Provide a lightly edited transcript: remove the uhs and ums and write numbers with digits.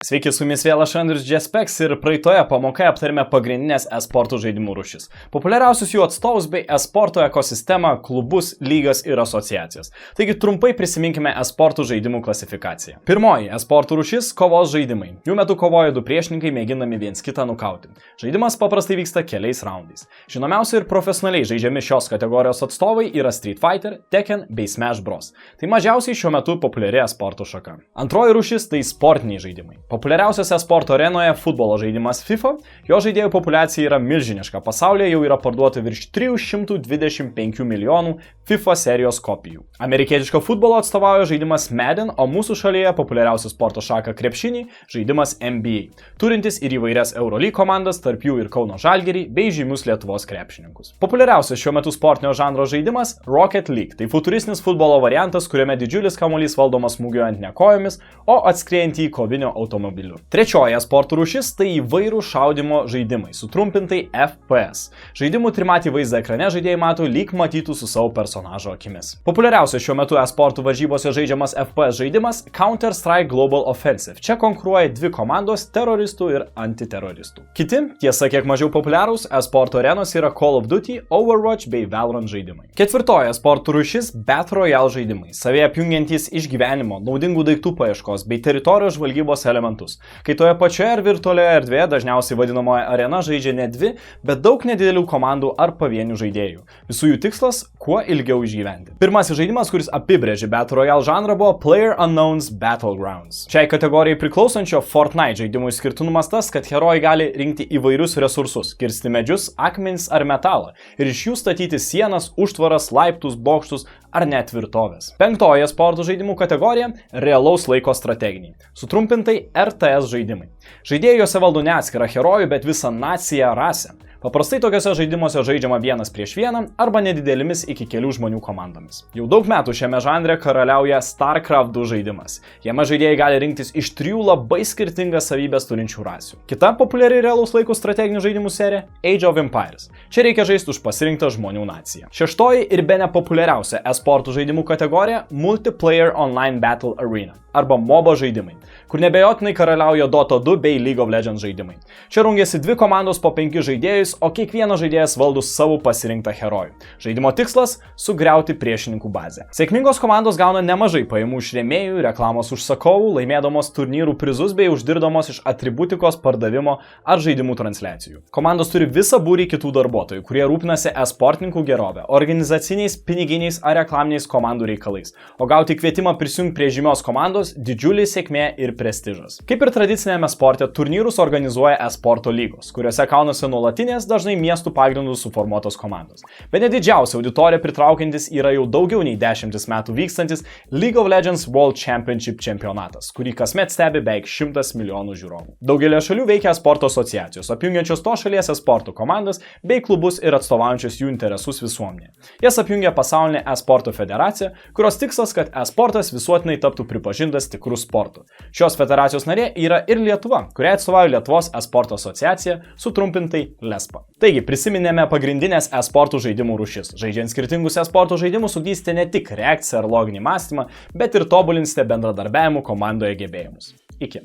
Sveiki, su jumis vėl aš Andrius Džespeks ir praeitoje pamokoje aptarėme pagrindinės e-sporto žaidimų rūšis, populiariausius jų atstovus bei e-sporto ekosistemą, klubus, lygas ir asociacijas. Taigi trumpai prisiminkime e-sporto žaidimų klasifikaciją. Pirmoji e-sporto rūšis – kovos žaidimai. Jų metu kovoja du priešininkai mėgindami viens kitą nukauti. Žaidimas paprastai vyksta keliais raundais. Žinomiausi ir profesionaliai žaidžiami šios kategorijos atstovai yra Street Fighter, Tekken bei Smash Bros. Tai mažiausiai šiuo metu populiari e-sporto šaka. Antroji rūšis – tai sportiniai žaidimai. Populiariausiose sporto arenoje futbolo žaidimas FIFA, jo žaidėjų populiacija yra milžiniška, pasaulyje jau yra parduota virš 325 milijonų FIFA serijos kopijų. Amerikietiško futbolo atstovauja žaidimas Madden, o mūsų šalyje populiariausia sporto šaka krepšinį žaidimas NBA, turintis ir įvairias Eurolyg komandas, tarp jų ir Kauno Žalgirį bei žymius Lietuvos krepšininkus. Populiariausias šiuo metu sportinio žanro žaidimas Rocket League, tai futuristinis futbolo variantas, kuriame didžiulis kamuolys valdomas smūgiuojant ne kojomis, o atskriejant į kovinio automobilio. Trečioji sporto rūšis – tai įvairių šaudimo žaidimai, sutrumpintai FPS. Žaidimų trimatį vaizdą ekrane žaidėjai mato lyg matytų su savo personažo akimis. Populiariausias šiuo metu e-sportų varžybose žaidžiamas FPS žaidimas – Counter-Strike Global Offensive. Čia konkuruoja dvi komandos – teroristų ir antiteroristų. Kiti, tiesa kiek mažiau populiarūs, e-sporto arenos yra Call of Duty, Overwatch bei Valorant žaidimai. Ketvirtoji e-sporto rūšis – Battle Royale žaidimai, savie apjungiantys išgyvenimo, naudingų daiktų paieškos bei teritorijos žvalgybos elementus. Kai toje pačioje ar virtualioje erdvėje dažniausiai vadinamoje arena žaidžia ne dvi, bet daug nedidelių komandų ar pavienių žaidėjų. Visų jų tikslas – kuo ilgiau išgyventi. Pirmasis žaidimas, kuris apibrėžė Battle Royale žanrą, buvo PlayerUnknown's Battlegrounds. Šiai kategorijai priklausančio Fortnite žaidimų išskirtinumas tas, kad herojai gali rinkti įvairius resursus, kirsti medžius, akmenis ar metalą ir iš jų statyti sienas, užtvaras, laiptus, bokštus ar net tvirtovės. Penktoji sporto žaidimų kategorija – realaus laiko strateginiai. Sutrumpintai RTS žaidimai. Žaidėjai juose valdo ne atskirą herojų, bet visą naciją rasę. Paprastai tokiuose žaidimuose žaidžiama 1-1 arba nedidelėmis iki kelių žmonių komandomis. Jau daug metų šiame žanre karaliauja StarCraft 2 žaidimas. Jame žaidėjai gali rinktis iš 3 labai skirtingas savybės turinčių rasių. Kita populiari realaus laiko strateginių žaidimų serija – Age of Empires. Čia reikia žaisti už pasirinktą žmonių naciją. Šeštoji ir bene populiariausia e-sportų žaidimų kategorija – Multiplayer Online Battle Arena arba MOBA žaidimai, kur nebejotinai karaliauja Dota 2 bei League of Legends žaidimai. Čia rungiasi dvi komandos po 5 žaidėjus, o kiekvienas žaidėjas valdo savo pasirinktą herojų. Žaidimo tikslas – sugriauti priešininkų bazę. Sėkmingos komandos gauna nemažai pajamų iš rėmėjų, reklamos užsakovų, laimėdamos turnyrų prizus bei uždirbdamos iš atributikos pardavimo ar žaidimų transliacijų. Komandos turi visą būrį kitų darbuotojų, kurie rūpinasi e-sportininkų gerovę, organizaciniais, piniginiais ar reklaminiais komandų reikalais, o gauti kvietimą prisijungti prie žymios komandos didžiulė sėkmė ir prestižas. Kaip ir tradicinėme sporte, turnyrus organizuoja e-sporto lygos, kuriuose kaunasi nuolatinės, dažnai miestų pagrindų suformuotos komandos. Bene didžiausia auditorija pritraukiantis yra jau daugiau nei 10 metų vykstantis League of Legends World Championship čempionatas, kurį kasmet stebi beveik 100 milijonų žiūrovų. Daugelio šalių veikia sporto asociacijos, apjungiančios to šalies e-sporto komandas bei klubus ir atstovaujančios jų interesus visuomenėje. Jas apjungia pasaulinė e-sporto federacija, kurios tikslas, kad e-sportas visuotinai taptų pripažintas tikrų sportų. Šios federacijos narė yra ir Lietuva, kuriai atstovauja Lietuvos e-sporto asociacija, sutrumpintai LESPA. Taigi, prisiminėme pagrindinės e-sportų žaidimų rūšis. Žaidžiant skirtingus e-sporto žaidimus ugdysite ne tik reakciją ar loginį mąstymą, bet ir tobulinsite bendradarbiavimo komandoje gebėjimus. Iki.